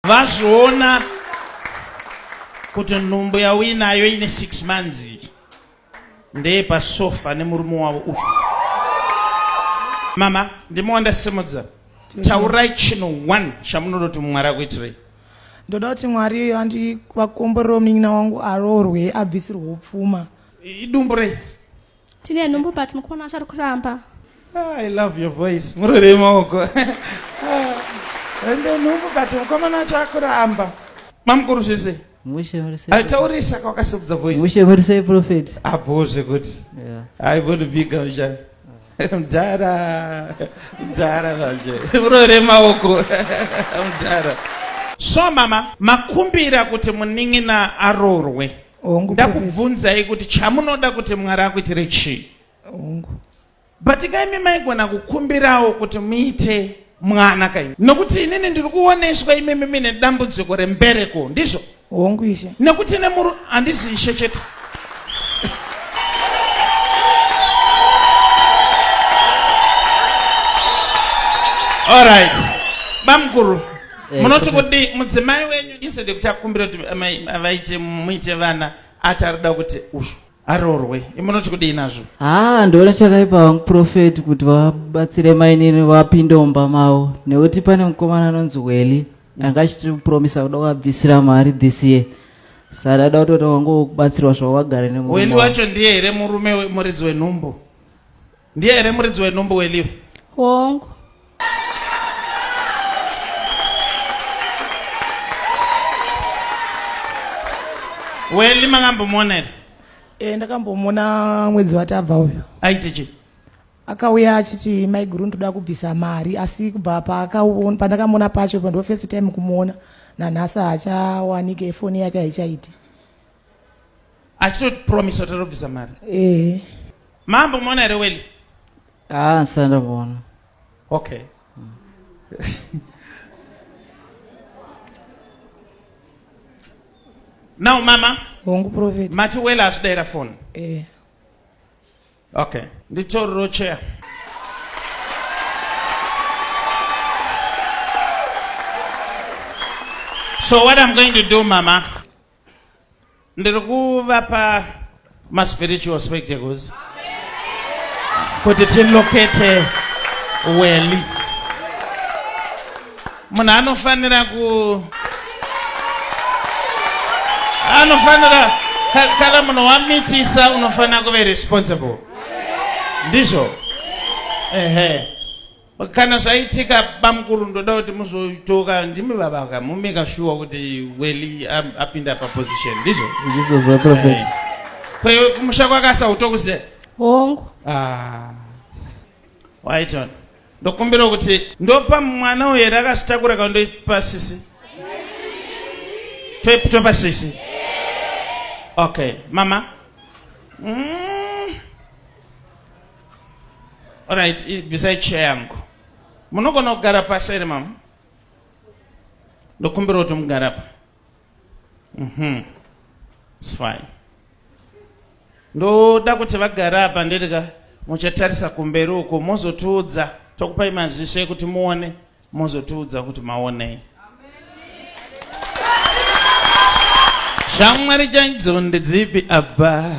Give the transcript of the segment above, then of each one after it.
vazviona kuti nhumbu yauinayo ine 6 months ndeye pasofa nemurume wavo uyu. Mama, ndimoenda simudza. Taurai chinhu 1 chamunodoti Mwari akuitirei. Ndoda kuti Mwari andivakomborere munin'ina wangu aroorwe abvisirwe upfuma. Idumbu rei? Tine nhumbu but mekuona achari kuramba. I love your voice. Murore maoko. Ende nhumbu but mukomana chakuramba. Mamukuru zvese. Taurisa kwakasimudza voice. Mushure murisei prophet. Abozve kuti. I want to be gamja. Mdara manje. Murore maoko. Mdara. So mama, makumbira kuti munin'ina aroorwe. Ndakubvunzai kuti chamunoda kuti Mwari akuitire chii. But imi maigona kukumbirawo kuti muite mwana kai. Nokuti inini ndiri kuoneswa imi mine dambudziko rembereko, ndizvo? Ishe. Nekuti nemuru handisi ishe chete. All right. Bamukuru. Munoti kuti mudzimai wenyu instead kuti akumbira kuti avaite muite vana atarida kuti ushu aroorwe. Munoti kudii nazvo? Ndoona chakaipa prophet kuti vabatsire mainini vapindomba mavo. Nekuti pane mukomana anonzi Weli anga achitipromisa kuda kuvabvisira mari this year. Saka ndada kuti wangobatsirwa zvavo vagare nemurume. Weli wacho ndiye here murume muridzi wenhumbu? Ndiye here muridzi wenhumbu Weliwe? Hongu. Weli makambomona here? Ndakambomona mwedzi watabva uyo. Aiti chii? Akauya achiti maiguru ndoda kubvisa mari asi kubva pandakamuona pacho ndo first time kumuona nanhasi hachawanike foni yake haichaiti. Achitopromisa kuti arobvisa mari? Mambomuona here Weli? Sandamuona. Okay. Now mama, Hongu prophet. mati Weli asudayira phone. Okay. Nditorero chair. So what I'm going to do, mama, ndiri kuvapa spiritual spectacles kuti tilokete Weli. Munhu anofanira kana munhu wamitisa unofanira kuve responsible. Ndizvo? Kana zvaitika bamukuru ndoda kuti muzotoka ndimi baba mumeka sure kuti Weli apinda paposition. Ndizvo? Ndizvo zva prophet. Kwewe kumusha kwakasautokuze? Hongu. Waiton. Ndokumbira kuti ndopa mwana uyu here akasitakura kaundoipa sisi? Topa sisi? Okay, mama. Alright, bvisai chair yangu. Munogona kugara pasi here mama? Ndokumbira kuti mugara apa. It's fine. Ndoda kuti vagara apa ndirika muchatarisa kumberi uko mozotiudza tokupai maziso ekuti muone mozotiudza kuti maonei. Shamwari changu ndedzipi apa?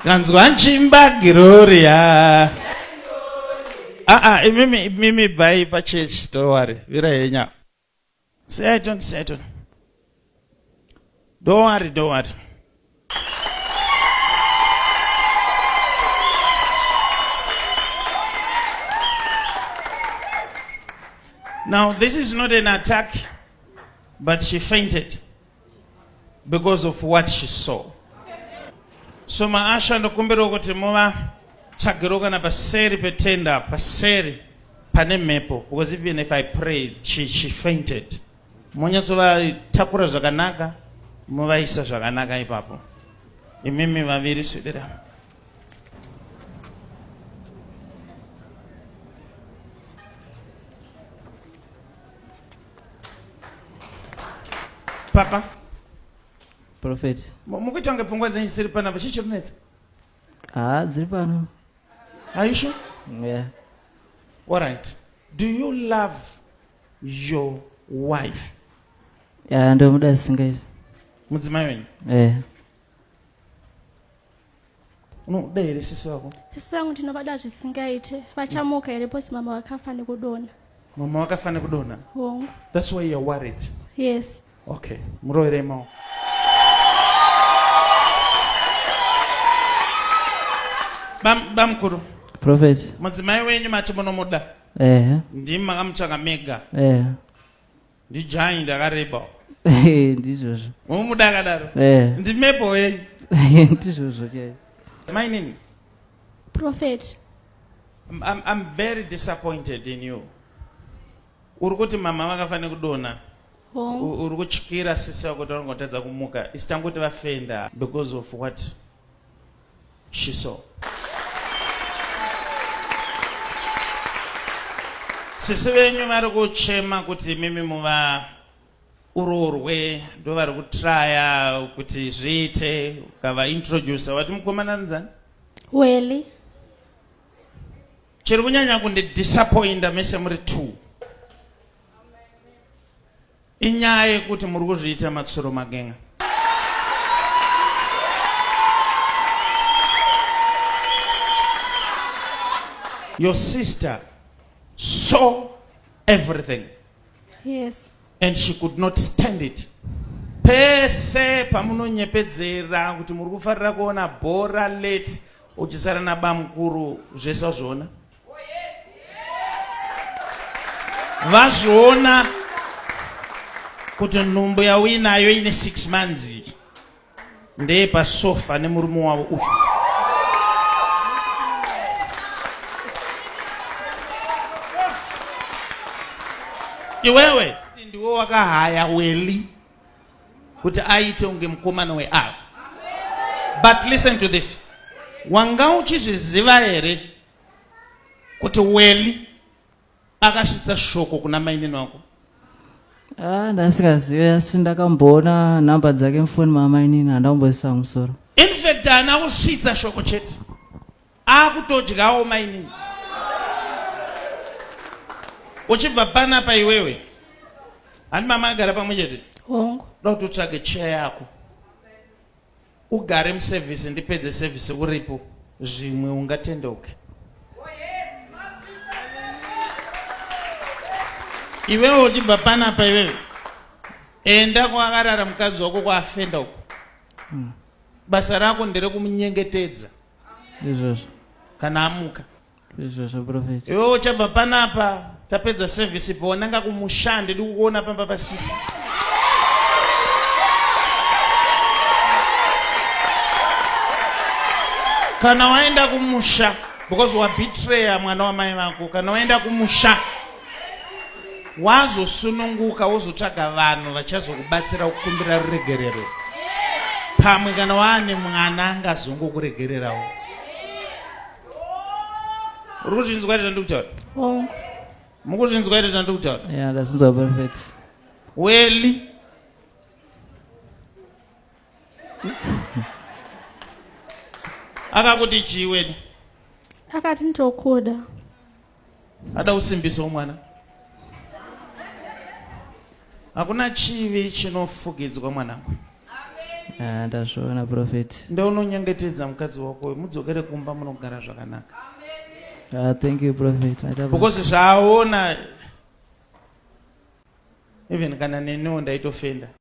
Kanzwa nchimba Gloria. Mimi bhai pa church, don't worry. Vira henya. Say it on. Don't worry. Now, this is not an attack, but she fainted because of what she saw. So maasha ndokumbira kuti muva tsagiroka na paseri petenda, paseri pane mepo, because even if I prayed, she fainted. Munyatsova takura zvakanaka, muvaisa zvakanaka ipapo. Imimi vaviri swedera. Papa? Prophet. Mukuita kunge pfungwa dzenyu dzisiri panapa, chii chikunetsa? Dziri pano. Are you sure? Yeah. All right. Do you love your wife. Ndomuda singaita. Mudzimai wenyu. Unoda here sisi wako? Sisi wangu ndinobada zvisingaite. Vachamuka here posi mama wakafa nekudona. Mama wakafa nekudona? Hongu. That's why you're worried. Yes. Okay. Muroere mao. Bamkuru. Prophet. Mudzimai wenyu mati munomuda. Ndimi makamutsvaga mega. Ndijai ndakareba. Ndizvozvo. Mumuda akadaro. Ndimepo yenyu. Ndizvozvo chaivo. My name? Prophet. I'm very disappointed in you. Urikuti mama vakafane kudona. Uri kutyira sisi wako kuti vanongotadza kumuka. Isitangoti vafenda because of what she saw. Sisi venyu vari kuchema kuti mimi muva urorwe, ndo vari kutraya kuti zviite, ukava introduce wati mukomana nzani? Weli. Chiri kunyanya kundidisappointa mese muri 2. Inyaya yekuti muri kuzviita matsuro magenga. Your sister saw everything. Yes. And she could not stand it. Pese pamunonyepedzera kuti muri kufarira kuona bhora late uchisara nabamukuru zvese zvona. Vazviona kuti nhumbu yauinayo ine 6 months ndeye pasofa nemurume wavo uyu. Iwewe ndiwo wakahaya Weli kuti aite unge mukomana weAva. But listen to this. Wanga uchizviziva here kuti Weli akasvitsa shoko kuna mainini wako? Ndasingazivi asi ndakamboona nhamba dzake mufoni mamainini handamboisa musoro. In fact haana kusvitsa shoko chete, akutodyawo mainini. Uchibva panapa iwewe, handi mama agara pamwe chete? Hongu. Ndoda kuti utsvage cheya yako ugare muservice ndipedze service uripo, zvimwe ungatendeuke. Iwewe uchibva panapa iwewe, enda kwakarara mukadzi wako kwaafenda uko. Basa rako nderekunyengetedza. Izvozvo. Kana amuka. Izvozvo prophet. Iwewe uchabva panapa tapedza service ipo nanga kumushande ndikukuona pamba pasisi. Kana waenda kumusha because wabetraya mwana wamai vako, kana waenda kumusha wazosununguka wozotsvaga vanhu vachazokubatsira kukumbira ruregerero. Pamwe kana waane mwana angazongokuregererawo. Uri kuzvinzwa here zvandikutaura? Hongu. Mukuzvinzwa here zvandikutaura? Ndasinzwa prophet. Weli akakuti chiweni? Akati nitokuda. Ada usimbiso mwana. Hakuna chivi chinofugidzwa mwanangu. Ndazviona prophet. Ndounonyengetedza mukadzi wako, mudzokere kumba munogara zvakanaka. Thank you prophet. Because zvaona even kana neniwo ndaitofenda.